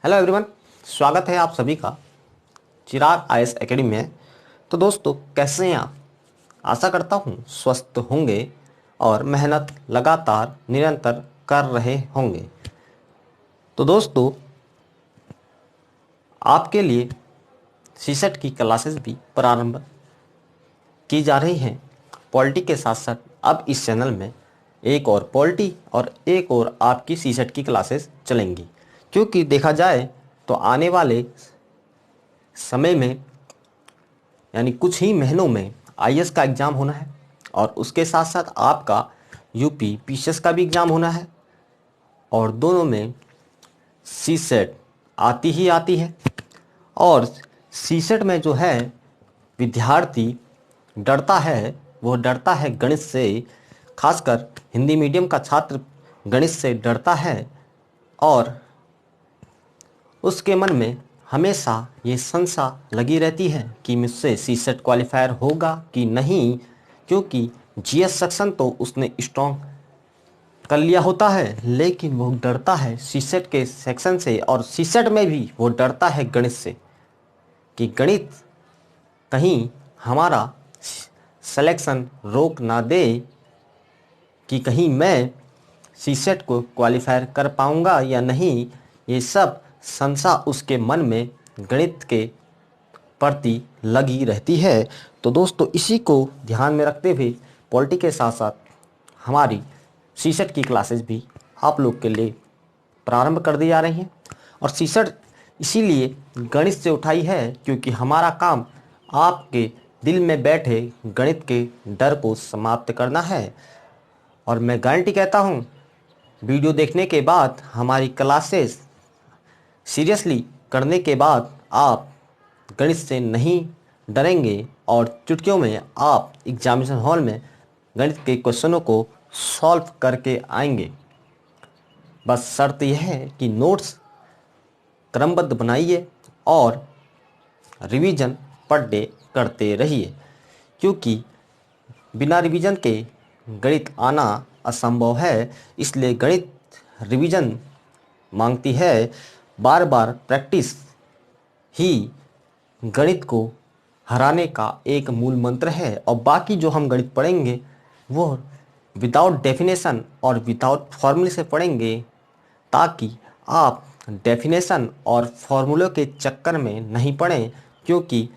Hello everyone, स्वागत है आप सभी का चिराग आईएएस एकेडमी में। तो दोस्तों, कैसे हैं आप? आशा करता हूँ स्वस्थ होंगे और मेहनत लगातार निरंतर कर रहे होंगे। तो दोस्तों, आपके लिए सीसेट की क्लासेस भी प्रारंभ की जा रही हैं। पॉलिटी के साथ साथ अब इस चैनल में एक और पॉलिटी और एक और आपकी सीसेट की क्लासेस चलेंगी, क्योंकि देखा जाए तो आने वाले समय में यानी कुछ ही महीनों में आईएएस का एग्ज़ाम होना है और उसके साथ साथ आपका यूपी पीसीएस का भी एग्ज़ाम होना है और दोनों में सीसेट आती ही आती है। और सीसेट में जो है विद्यार्थी डरता है, वो डरता है गणित से। खासकर हिंदी मीडियम का छात्र गणित से डरता है और उसके मन में हमेशा ये संशय लगी रहती है कि मुझसे सीसेट क्वालिफायर होगा कि नहीं, क्योंकि जीएस सेक्शन तो उसने स्ट्रॉन्ग कर लिया होता है, लेकिन वो डरता है सीसेट के सेक्शन से और सीसेट में भी वो डरता है गणित से कि गणित कहीं हमारा सिलेक्शन रोक ना दे, कि कहीं मैं सीसेट को क्वालिफायर कर पाऊंगा या नहीं। ये सब संशय उसके मन में गणित के प्रति लगी रहती है। तो दोस्तों, इसी को ध्यान में रखते हुए पॉलिटी के साथ साथ हमारी सीसेट की क्लासेस भी आप लोग के लिए प्रारंभ कर दी जा रही हैं। और सीसेट इसीलिए गणित से उठाई है क्योंकि हमारा काम आपके दिल में बैठे गणित के डर को समाप्त करना है। और मैं गारंटी कहता हूँ, वीडियो देखने के बाद हमारी क्लासेस सीरियसली करने के बाद आप गणित से नहीं डरेंगे और चुटकियों में आप एग्जामिनेशन हॉल में गणित के क्वेश्चनों को सॉल्व करके आएंगे। बस शर्त यह है कि नोट्स क्रमबद्ध बनाइए और रिवीजन पर डे करते रहिए, क्योंकि बिना रिवीजन के गणित आना असंभव है। इसलिए गणित रिवीजन मांगती है। बार बार प्रैक्टिस ही गणित को हराने का एक मूल मंत्र है। और बाकी जो हम गणित पढ़ेंगे वो विदाउट डेफिनेशन और विदाउट फॉर्मूले से पढ़ेंगे, ताकि आप डेफिनेशन और फॉर्मूले के चक्कर में नहीं पड़ें। क्योंकि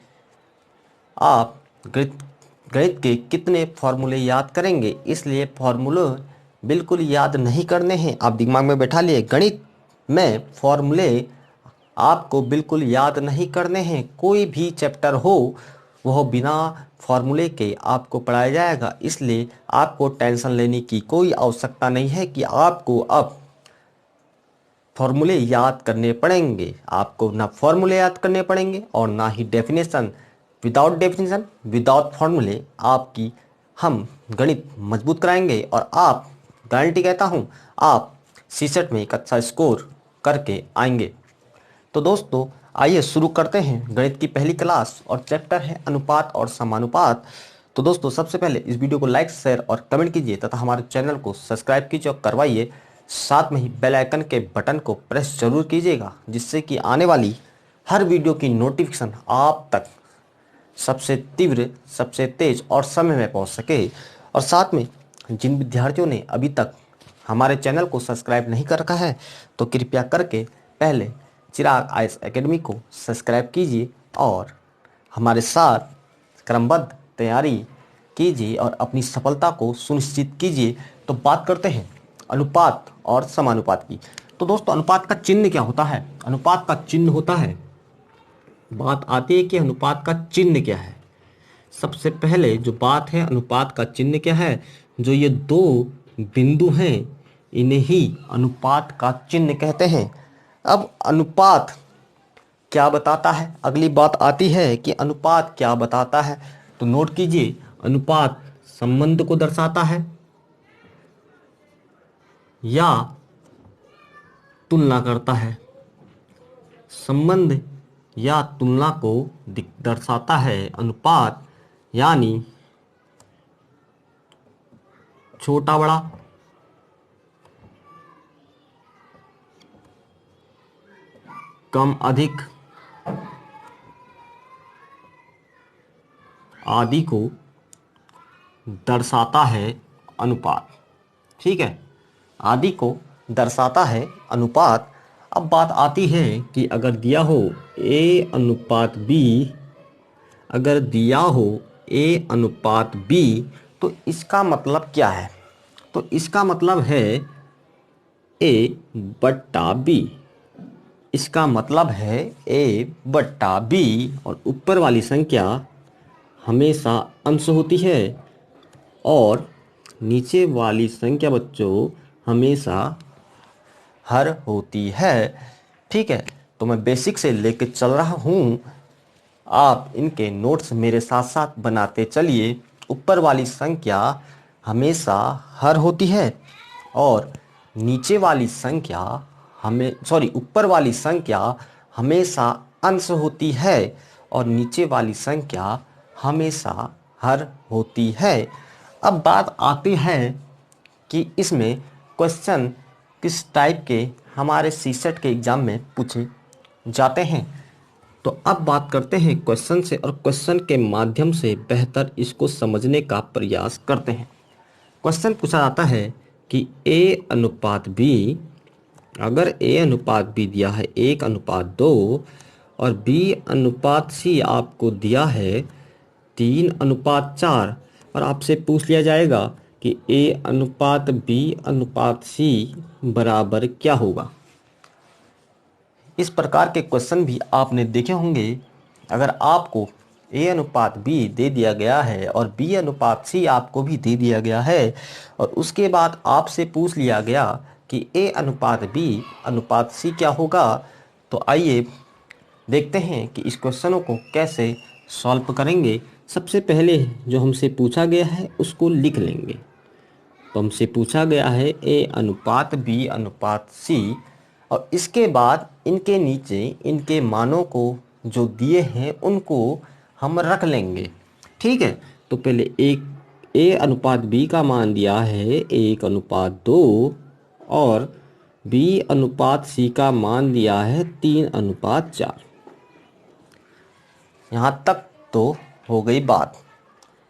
आप गणित गणित के कितने फॉर्मूले याद करेंगे, इसलिए फॉर्मूले बिल्कुल याद नहीं करने हैं। आप दिमाग में बैठा लिए, गणित में फॉर्मूले आपको बिल्कुल याद नहीं करने हैं। कोई भी चैप्टर हो वह बिना फॉर्मूले के आपको पढ़ाया जाएगा, इसलिए आपको टेंशन लेने की कोई आवश्यकता नहीं है कि आपको अब फॉर्मूले याद करने पड़ेंगे। आपको ना फॉर्मूले याद करने पड़ेंगे और ना ही डेफिनेशन। विदाउट डेफिनेशन, विदाउट फॉर्मूले आपकी हम गणित मजबूत कराएंगे और आप, गारंटी कहता हूँ, आप सीसेट में एक अच्छा स्कोर करके आएंगे। तो दोस्तों, आइए शुरू करते हैं गणित की पहली क्लास और चैप्टर है अनुपात और समानुपात। तो दोस्तों, सबसे पहले इस वीडियो को लाइक, शेयर और कमेंट कीजिए तथा हमारे चैनल को सब्सक्राइब कीजिए और करवाइए। साथ में ही बेल आइकन के बटन को प्रेस जरूर कीजिएगा, जिससे कि आने वाली हर वीडियो की नोटिफिकेशन आप तक सबसे तीव्र, सबसे तेज और समय में पहुंच सके। और साथ में जिन विद्यार्थियों ने अभी तक हमारे चैनल को सब्सक्राइब नहीं कर रखा है, तो कृपया करके पहले चिराग आईएएस एकेडमी को सब्सक्राइब कीजिए और हमारे साथ क्रमबद्ध तैयारी कीजिए और अपनी सफलता को सुनिश्चित कीजिए। तो बात करते हैं अनुपात और समानुपात की। तो दोस्तों, अनुपात का चिन्ह क्या होता है? अनुपात का चिन्ह होता है, बात आती है कि अनुपात का चिन्ह क्या है। सबसे पहले जो बात है, अनुपात का चिन्ह क्या है? जो ये दो बिंदु हैं, इन्हें ही अनुपात का चिन्ह कहते हैं। अब अनुपात क्या बताता है? अगली बात आती है कि अनुपात क्या बताता है। तो नोट कीजिए, अनुपात संबंध को दर्शाता है या तुलना करता है। संबंध या तुलना को दर्शाता है अनुपात, यानी छोटा बड़ा, कम अधिक आदि को दर्शाता है अनुपात। ठीक है, आदि को दर्शाता है अनुपात। अब बात आती है कि अगर दिया हो A अनुपात B, अगर दिया हो A अनुपात B, तो इसका मतलब क्या है? तो इसका मतलब है A बट्टा B। इसका मतलब है A बट्टा B, और ऊपर वाली संख्या हमेशा अंश होती है और नीचे वाली संख्या बच्चों हमेशा हर होती है। ठीक है, तो मैं बेसिक से लेके चल रहा हूँ, आप इनके नोट्स मेरे साथ साथ बनाते चलिए। ऊपर वाली संख्या हमेशा हर होती है और नीचे वाली संख्या ऊपर वाली संख्या हमेशा अंश होती है और नीचे वाली संख्या हमेशा हर होती है। अब बात आती है कि इसमें क्वेश्चन किस टाइप के हमारे सीसेट के एग्ज़ाम में पूछे जाते हैं। तो अब बात करते हैं क्वेश्चन से और क्वेश्चन के माध्यम से बेहतर इसको समझने का प्रयास करते हैं। क्वेश्चन पूछा जाता है कि A अनुपात B, अगर A अनुपात B दिया है 1:2 और B अनुपात C आपको दिया है 3:4, और आपसे पूछ लिया जाएगा कि A अनुपात B अनुपात C बराबर क्या होगा। इस प्रकार के क्वेश्चन भी आपने देखे होंगे। अगर आपको A अनुपात B दे दिया गया है और B अनुपात C आपको भी दे दिया गया है और उसके बाद आपसे पूछ लिया गया कि A अनुपात B अनुपात C क्या होगा, तो आइए देखते हैं कि इस क्वेश्चनों को कैसे सॉल्व करेंगे। सबसे पहले जो हमसे पूछा गया है उसको लिख लेंगे। तो हमसे पूछा गया है A अनुपात B अनुपात C, और इसके बाद इनके नीचे इनके मानों को जो दिए हैं उनको हम रख लेंगे। ठीक है, तो पहले A अनुपात B का मान दिया है 1:2 और B अनुपात C का मान दिया है 3:4। यहाँ तक तो हो गई बात।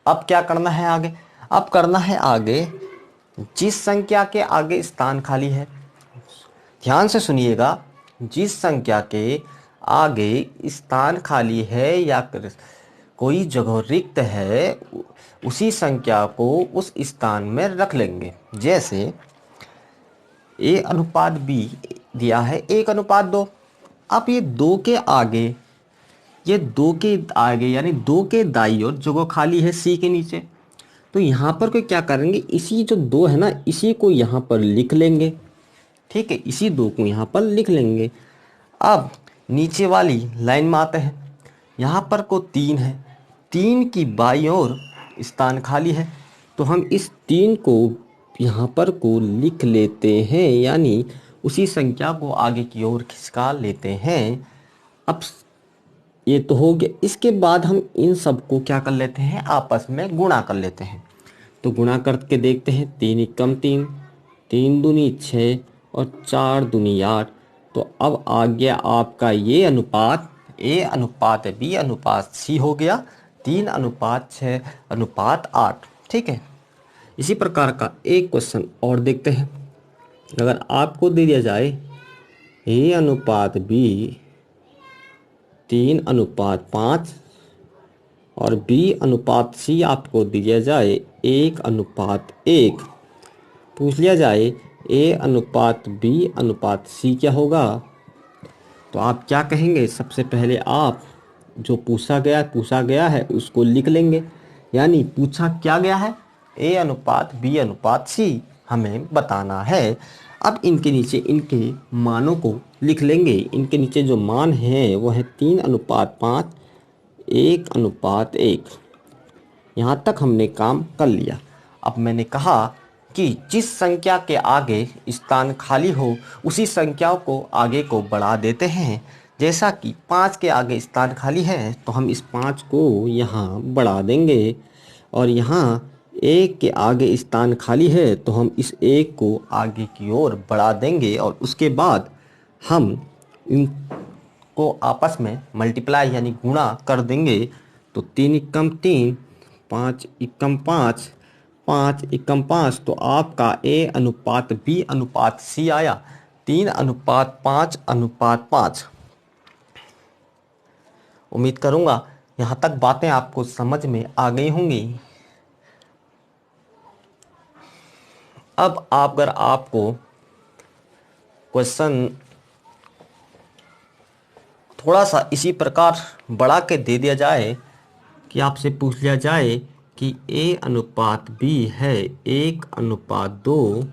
अब क्या करना है आगे? अब करना है आगे, जिस संख्या के आगे स्थान खाली है, ध्यान से सुनिएगा, जिस संख्या के आगे स्थान खाली है या कोई जगह रिक्त है उसी संख्या को उस स्थान में रख लेंगे। जैसे A अनुपात B दिया है 1:2। अब ये 2 के आगे यानी 2 के दाईं ओर जगह खाली है C के नीचे, तो यहाँ पर कोई क्या करेंगे, इसी जो 2 है ना इसी को यहाँ पर लिख लेंगे। ठीक है, इसी 2 को यहाँ पर लिख लेंगे। अब नीचे वाली लाइन में आते हैं, यहाँ पर को 3 है, 3 की बाईं ओर स्थान खाली है, तो हम इस 3 को यहाँ पर को लिख लेते हैं, यानी उसी संख्या को आगे की ओर खिसका लेते हैं। अब ये तो हो गया। इसके बाद हम इन सब को क्या कर लेते हैं, आपस में गुणा कर लेते हैं। तो गुणा करके देखते हैं, 3 × 3, 3 दूनी 6 और 4 दूनी 8। तो अब आ गया आपका ये अनुपात A अनुपात B अनुपात C हो गया 3:6:8। ठीक है, इसी प्रकार का एक क्वेश्चन और देखते हैं। अगर आपको दे दिया जाए A अनुपात B 3:5 और B अनुपात C आपको दिया जाए 1:1, पूछ लिया जाए A अनुपात B अनुपात C क्या होगा, तो आप क्या कहेंगे? सबसे पहले आप जो पूछा गया है उसको लिख लेंगे, यानी पूछा क्या गया है, A अनुपात B अनुपात C हमें बताना है। अब इनके नीचे इनके मानों को लिख लेंगे। इनके नीचे जो मान है वो है 3:5, 1:1। यहाँ तक हमने काम कर लिया। अब मैंने कहा कि जिस संख्या के आगे स्थान खाली हो उसी संख्या को आगे को बढ़ा देते हैं। जैसा कि 5 के आगे स्थान खाली है तो हम इस 5 को यहाँ बढ़ा देंगे, और यहाँ 1 के आगे स्थान खाली है तो हम इस 1 को आगे की ओर बढ़ा देंगे, और उसके बाद हम इन को आपस में मल्टीप्लाई यानी गुणा कर देंगे तो 3 एकम 3, 5 एकम 5, 5 एकम 5, तो आपका A अनुपात B अनुपात C आया 3:5:5। उम्मीद करूंगा यहाँ तक बातें आपको समझ में आ गई होंगी। अब अगर आपको क्वेश्चन थोड़ा सा इसी प्रकार बढ़ा के दे दिया जाए कि आपसे पूछ लिया जाए कि A अनुपात B है 1:2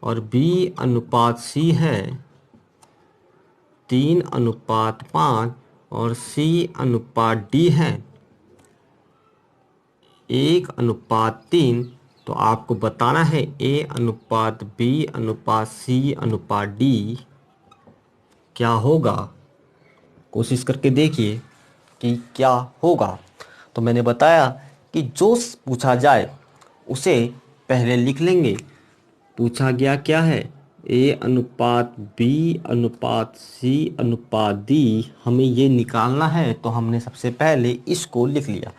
और B अनुपात C है 3:5 और C अनुपात D है 1:3, तो आपको बताना है A अनुपात B अनुपात C अनुपात D क्या होगा। कोशिश करके देखिए कि क्या होगा। तो मैंने बताया कि जो पूछा जाए उसे पहले लिख लेंगे। पूछा गया क्या है, A अनुपात B अनुपात C अनुपात D, हमें ये निकालना है, तो हमने सबसे पहले इसको लिख लिया।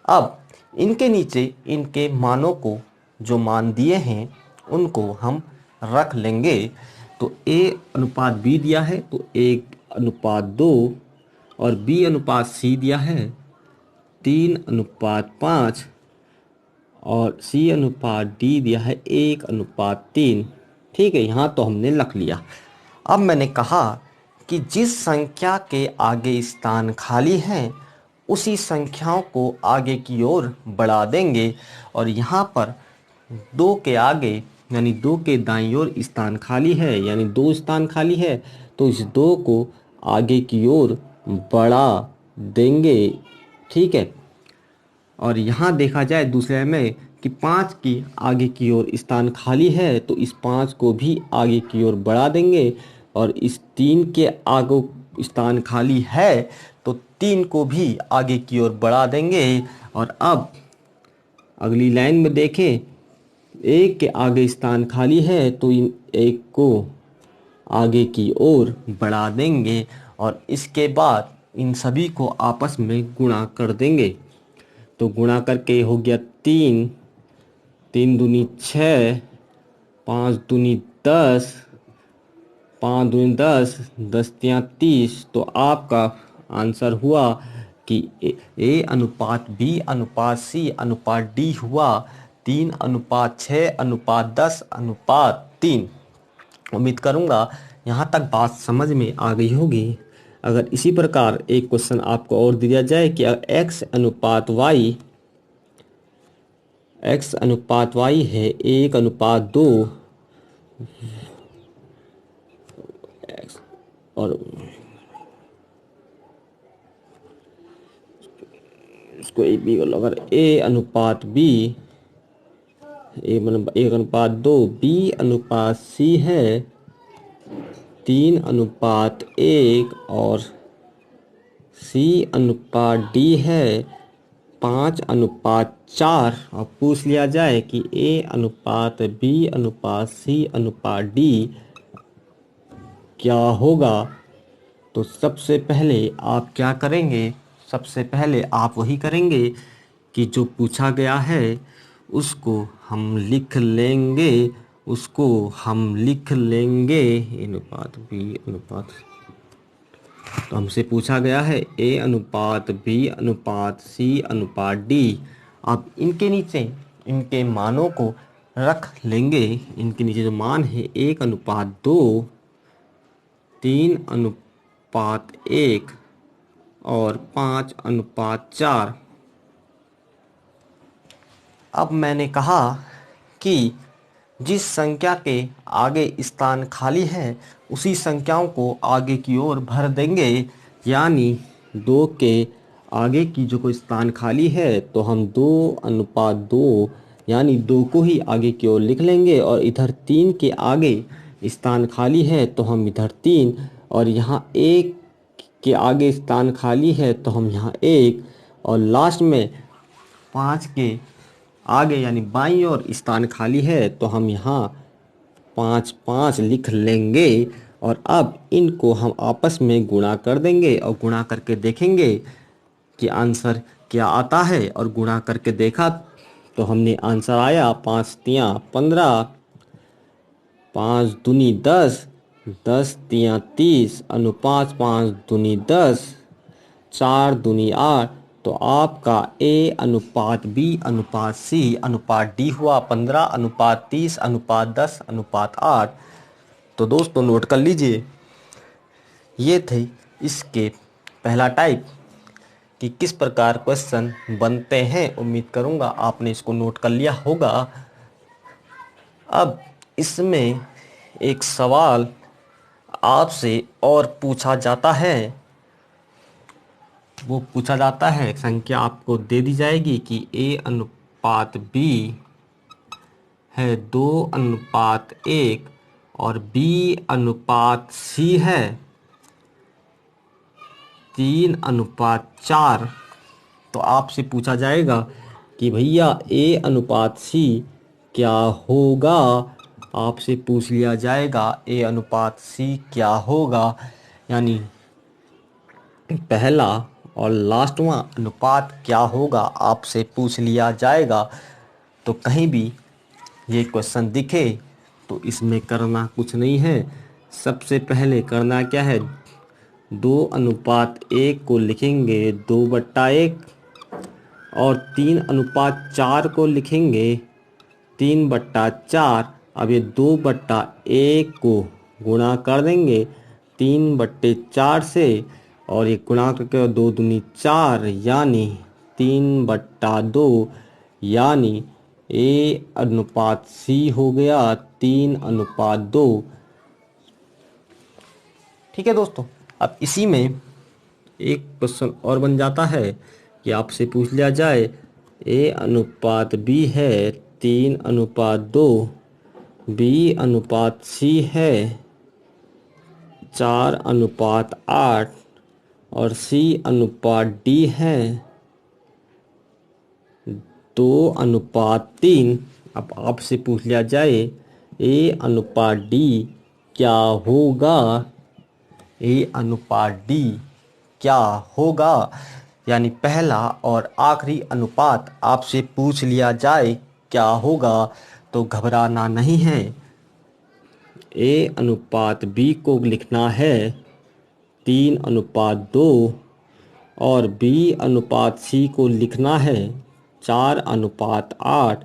अब इनके नीचे इनके मानों को, जो मान दिए हैं उनको हम रख लेंगे। तो A अनुपात B दिया है तो 1:2 और B अनुपात C दिया है 3:5 और C अनुपात D दिया है 1:3। ठीक है, यहाँ तो हमने रख लिया। अब मैंने कहा कि जिस संख्या के आगे स्थान खाली हैं उसी संख्याओं को आगे की ओर बढ़ा देंगे, और यहाँ पर 2 के आगे यानी 2 के दाईं ओर स्थान खाली है, यानी 2 स्थान खाली है, तो इस 2 को आगे की ओर बढ़ा देंगे। ठीक है, और यहाँ देखा जाए दूसरे में कि 5 की आगे की ओर स्थान खाली है, तो इस 5 को भी आगे की ओर बढ़ा देंगे, और इस 3 के आगे स्थान खाली है तो 3 को भी आगे की ओर बढ़ा देंगे। और अब अगली लाइन में देखें, 1 के आगे स्थान खाली है तो इन 1 को आगे की ओर बढ़ा देंगे, और इसके बाद इन सभी को आपस में गुणा कर देंगे। तो गुणा करके हो गया 3, 3 दूनी 6, 5 दूनी 10, 5 दूनी 10, 10 तियां 30, तो आपका आंसर हुआ कि A अनुपात B अनुपात C अनुपात D हुआ 3:6:10:3। उम्मीद करूँगा यहाँ तक बात समझ में आ गई होगी। अगर इसी प्रकार एक क्वेश्चन आपको और दिया जाए कि x अनुपात y है 1:2 और इसको एक भी कर लो, अगर A अनुपात B 1:2 B अनुपात C है 3:1 और C अनुपात D है 5:4, और पूछ लिया जाए कि A अनुपात B अनुपात C अनुपात D क्या होगा, तो सबसे पहले आप क्या करेंगे, सबसे पहले आप वही करेंगे कि जो पूछा गया है उसको हम लिख लेंगे, अनुपात B अनुपात, तो हमसे पूछा गया है A अनुपात B अनुपात C अनुपात D। अब इनके नीचे इनके मानों को रख लेंगे। इनके नीचे जो मान है 1:2, 3:1 और 5:4। अब मैंने कहा कि जिस संख्या के आगे स्थान खाली है उसी संख्याओं को आगे की ओर भर देंगे, यानी 2 के आगे की जो कोई स्थान खाली है तो हम 2:2 यानी 2 को ही आगे की ओर लिख लेंगे, और इधर 3 के आगे स्थान खाली है तो हम इधर 3, और यहाँ 1 के आगे स्थान खाली है तो हम यहाँ 1, और लास्ट में 5 के आगे यानी बाईं ओर स्थान खाली है तो हम यहाँ 5 5 लिख लेंगे, और अब इनको हम आपस में गुणा कर देंगे और गुणा करके देखेंगे कि आंसर क्या आता है। और गुणा करके देखा तो हमने आंसर आया 5 तियाँ 15, 5 दूनी 10, 10 तियाँ 30, अनुपात 5 दूनी 10, 4 दूनी 8। तो आपका ए अनुपात बी अनुपात सी अनुपात डी हुआ 15 अनुपात 30 अनुपात 10 अनुपात 8। तो दोस्तों नोट कर लीजिए, ये थे इसके पहला टाइप कि किस प्रकार क्वेश्चन बनते हैं। उम्मीद करूंगा आपने इसको नोट कर लिया होगा। अब इसमें एक सवाल आपसे और पूछा जाता है, वो पूछा जाता है, संख्या आपको दे दी जाएगी कि ए अनुपात बी है 2 अनुपात 1 और बी अनुपात सी है 3 अनुपात 4। तो आपसे पूछा जाएगा कि भैया ए अनुपात सी क्या होगा। आपसे पूछ लिया जाएगा ए अनुपात सी क्या होगा, यानी पहला और लास्टवां अनुपात क्या होगा आपसे पूछ लिया जाएगा। तो कहीं भी ये क्वेश्चन दिखे तो इसमें करना कुछ नहीं है। सबसे पहले करना क्या है, 2 अनुपात 1 को लिखेंगे 2/1 और 3 अनुपात 4 को लिखेंगे 3/4। अब ये 2/1 को गुणा कर देंगे 3/4 से और ये गुणा करके 2 दूनी 4 यानी 3/2, यानी ए अनुपात सी हो गया 3 अनुपात 2। ठीक है दोस्तों, अब इसी में एक क्वेश्चन और बन जाता है कि आपसे पूछ लिया जाए ए अनुपात बी है 3 अनुपात 2, बी अनुपात सी है 4 अनुपात 8 और सी अनुपात डी है 2 अनुपात 3। अब आपसे पूछ लिया जाए ए अनुपात डी क्या होगा, ए अनुपात डी क्या होगा, यानी पहला और आखिरी अनुपात आपसे पूछ लिया जाए क्या होगा। तो घबराना नहीं है, ए अनुपात बी को लिखना है 3 अनुपात 2 और बी अनुपात सी को लिखना है 4 अनुपात 8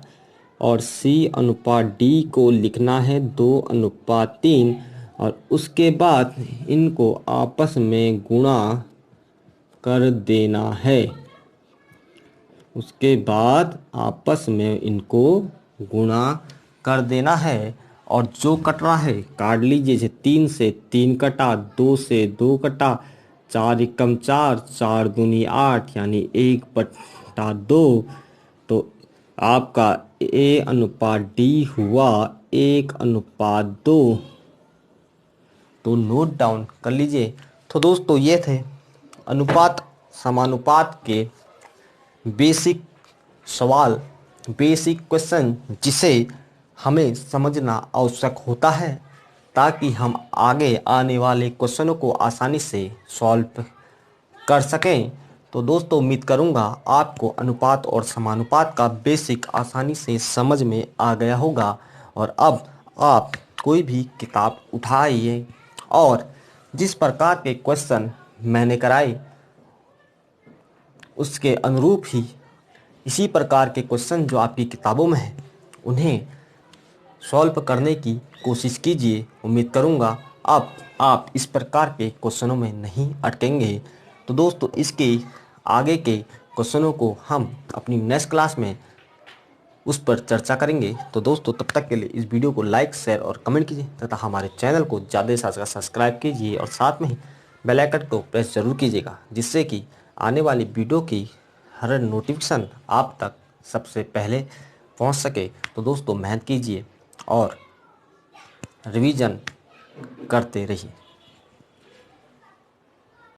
और सी अनुपात डी को लिखना है 2 अनुपात 3 और उसके बाद इनको आपस में गुणा कर देना है। उसके बाद आपस में इनको गुणा कर देना है और जो कट रहा है काट लीजिए। जैसे 3 से 3 कटा, 2 से 2 कटा, 4 एकम 4, 4 दूनी 8 यानी 1/2। तो आपका ए अनुपात डी हुआ 1 अनुपात 2। तो नोट डाउन कर लीजिए। तो दोस्तों ये थे अनुपात समानुपात के बेसिक सवाल, बेसिक क्वेश्चन जिसे हमें समझना आवश्यक होता है ताकि हम आगे आने वाले क्वेश्चनों को आसानी से सॉल्व कर सकें। तो दोस्तों उम्मीद करूंगा आपको अनुपात और समानुपात का बेसिक आसानी से समझ में आ गया होगा। और अब आप कोई भी किताब उठाइए और जिस प्रकार के क्वेश्चन मैंने कराए उसके अनुरूप ही इसी प्रकार के क्वेश्चन जो आपकी किताबों में हैं उन्हें सॉल्व करने की कोशिश कीजिए। उम्मीद करूंगा अब आप इस प्रकार के क्वेश्चनों में नहीं अटकेंगे। तो दोस्तों इसके आगे के क्वेश्चनों को हम अपनी नेक्स्ट क्लास में उस पर चर्चा करेंगे। तो दोस्तों तब तक के लिए इस वीडियो को लाइक शेयर और कमेंट कीजिए तथा हमारे चैनल को ज़्यादा से ज़्यादा सब्सक्राइब कीजिए और साथ में ही बेल आइकन को प्रेस जरूर कीजिएगा जिससे कि आने वाली वीडियो की हर नोटिफिकेशन आप तक सबसे पहले पहुंच सके। तो दोस्तों मेहनत कीजिए और रिवीजन करते रहिए।